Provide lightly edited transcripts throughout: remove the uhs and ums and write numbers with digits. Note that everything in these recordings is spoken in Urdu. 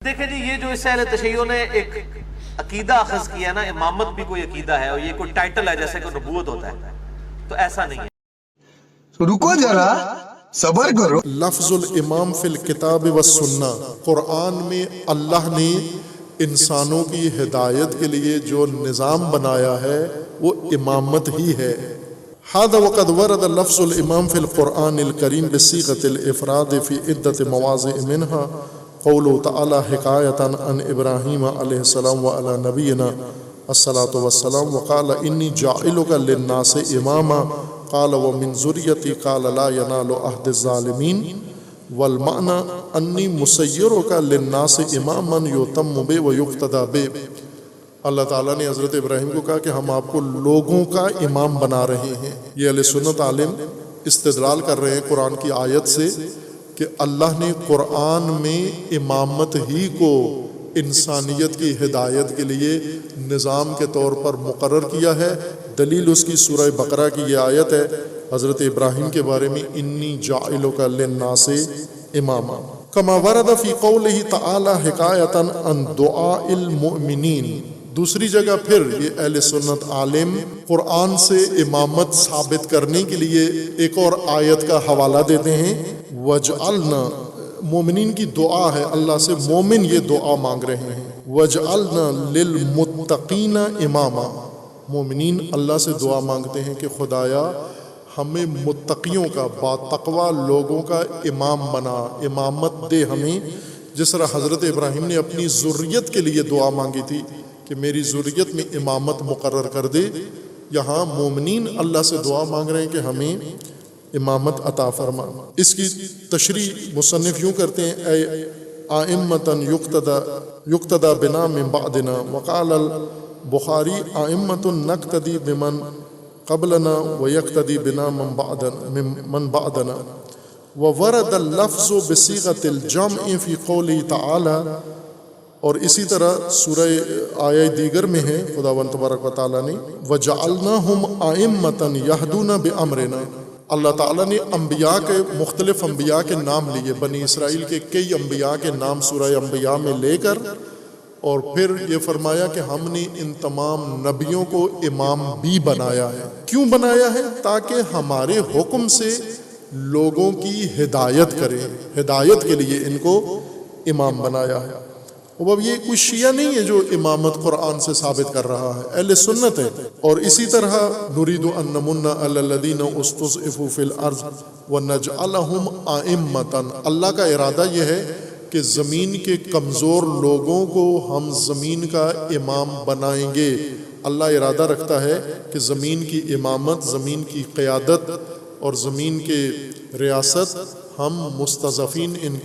دیکھیں جی، یہ جو اس اہل تشیع نے ایک عقیدہ اخذ کیا نا، امامت بھی کوئی عقیدہ ہے اور یہ کوئی ٹائٹل ہے جیسے کوئی نبوت ہوتا ہے، تو ایسا نہیں ہے۔ رکو ذرا، صبر کرو۔ لفظ الامام فی الکتاب والسنہ، قرآن میں اللہ نے انسانوں کی ہدایت کے لیے جو نظام بنایا ہے وہ امامت ہی ہے۔ هذا وقد ورد لفظ الامام فی القرآن الکریم بصیغۃ الافراد فی عدۃ مواضع منها قوله تعالی حکایۃ عن ابراہیم علیہ السلام وعلی نبینا الصلاۃ والسلام وقال انی جاعلک للناس اماما قال ومن ذریتی قال لا ینال عہد الظالمین والمعنی انی مسیرک للناس اماما یؤتم بہ ویقتدی بہ۔ اللہ تعالیٰ نے حضرت ابراہیم کو کہا کہ ہم آپ کو لوگوں کا امام بنا رہے ہیں۔ یہ اہل سنت عالم استدلال کر رہے ہیں قرآن کی آیت سے کہ اللہ نے قرآن میں امامت ہی کو انسانیت کی ہدایت کے لیے نظام کے طور پر مقرر کیا ہے۔ دلیل اس کی سورہ بقرہ کی یہ آیت ہے حضرت ابراہیم کے بارے میں، انی جاعلک للناس اماما، کما ورد فی قولہ تعالی حکایۃ عن دعاء المؤمنین۔ دوسری جگہ پھر یہ اہل سنت عالم قرآن سے امامت ثابت کرنے کے لیے ایک اور آیت کا حوالہ دیتے ہیں، وَجْعَلْنَا، مومنین کی دعا ہے، اللہ سے مومن یہ دعا مانگ رہے ہیں، وَجْعَلْنَا لِلْمُتَّقِينَ اماما، مومنین اللہ سے دعا مانگتے ہیں کہ خدایا ہمیں متقیوں کا، باتقوی لوگوں کا امام بنا، امامت دے ہمیں، جس طرح حضرت ابراہیم نے اپنی ذریت کے لیے دعا مانگی تھی کہ میری ذریت میں امامت مقرر کر دے۔ یہاں مومنین اللہ سے دعا مانگ رہے ہیں کہ ہمیں امامت عطا فرما۔ اس کی تشریح مصنف یوں کرتے ہیں، اے ائمۃ یقتدی بنا من بعدنا، وقال البخاری ائمۃ نقتدی بمن قبلنا ویقتدی بنا من بعدنا، وورد اللفظ بصیغۃ الجمع فی قولہ تعالی، اور اسی طرح سورہ آیہ دیگر میں ہے خداوند تبارک و تعالیٰ نے وَجَعَلْنَاهُمْ أَئِمَّةً يَهْدُونَ بِأَمْرِنَا، اللہ تعالیٰ نے انبیاء کے، مختلف انبیاء کے نام لیے، بنی اسرائیل کے کئی انبیاء کے نام سورہ انبیاء میں لے کر، اور پھر یہ فرمایا کہ ہم نے ان تمام نبیوں کو امام بھی بنایا ہے۔ کیوں بنایا ہے؟ تاکہ ہمارے حکم سے لوگوں کی ہدایت کریں، ہدایت کے لیے ان کو امام بنایا ہے۔ اب یہ کوئی شیعہ نہیں ہے جو امامت قرآن سے ثابت کر رہا ہے، اہل سنت ہے۔ اور اسی طرح نرید ان نمن علی الذین استضعفوا فی الارض ونجعلہم ائمۃ، اللہ کا ارادہ یہ ہے کہ زمین کے کمزور لوگوں کو ہم زمین کا امام بنائیں گے۔ اللہ ارادہ رکھتا ہے کہ زمین کی امامت، زمین کی قیادت اور زمین کے ریاست ہم مستضعفین، ان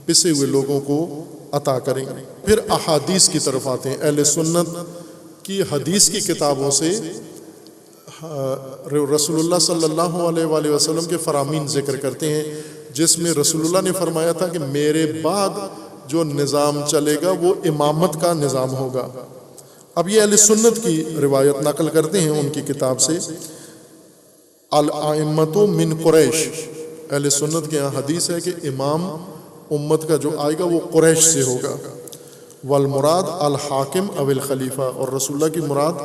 پسے ہوئے لوگوں کو عطا کریں گے۔ پھر احادیث کی طرف آتے ہیں۔ اہل سنت کی حدیث کی کتابوں سے رسول اللہ صلی اللہ علیہ وآلہ وسلم کے فرامین ذکر کرتے ہیں، جس میں رسول اللہ نے فرمایا تھا کہ میرے بعد جو نظام چلے گا وہ امامت کا نظام ہوگا۔ اب یہ اہل سنت کی روایت نقل کرتے ہیں ان کی کتاب سے، الائمۃ من قریش، اہل سنت کے یہاں حدیث ہے کہ امام امت کا جو آئے گا وہ قریش سے ہوگا، والمراد الحاکم او الخلیفہ، اور رسول اللہ کی مراد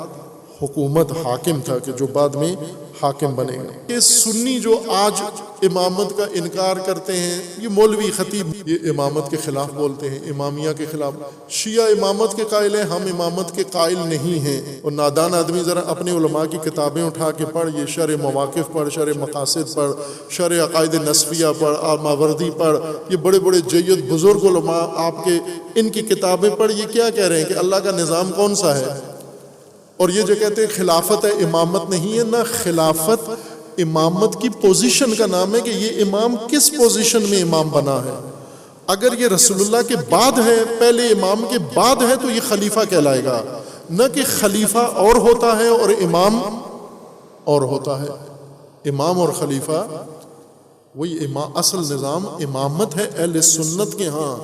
حکومت، حاکم تھا کہ جو بعد میں حاکم بنے گا۔ یہ سنی جو آج امامت کا انکار کرتے ہیں، یہ مولوی خطیب یہ امامت کے خلاف بولتے ہیں، امامیہ کے خلاف۔ شیعہ امامت کے قائل ہیں، ہم امامت کے قائل نہیں ہیں۔ اور نادان آدمی ذرا اپنے علماء کی کتابیں اٹھا کے پڑھ، یہ شرح مواقف پڑھ، شرح مقاصد پڑھ، شرح عقائد نصفیہ پڑھ، ماوردی پڑھ، یہ بڑے بڑے جید بزرگ علماء آپ کے ان کی کتابیں پڑھ، یہ کیا کہہ رہے ہیں کہ اللہ کا نظام کون سا ہے؟ اور یہ جو کہتے ہیں خلافت ہے، امامت نہیں ہے، نہ خلافت امامت کی پوزیشن کا نام ہے کہ یہ امام کس پوزیشن میں امام بنا ہے۔ اگر یہ رسول اللہ کے بعد ہے، پہلے امام کے بعد ہے، تو یہ خلیفہ کہلائے گا، نہ کہ خلیفہ اور ہوتا ہے اور امام اور ہوتا ہے۔ امام اور خلیفہ وہی اصل نظام امامت ہے اہل سنت کے ہاں،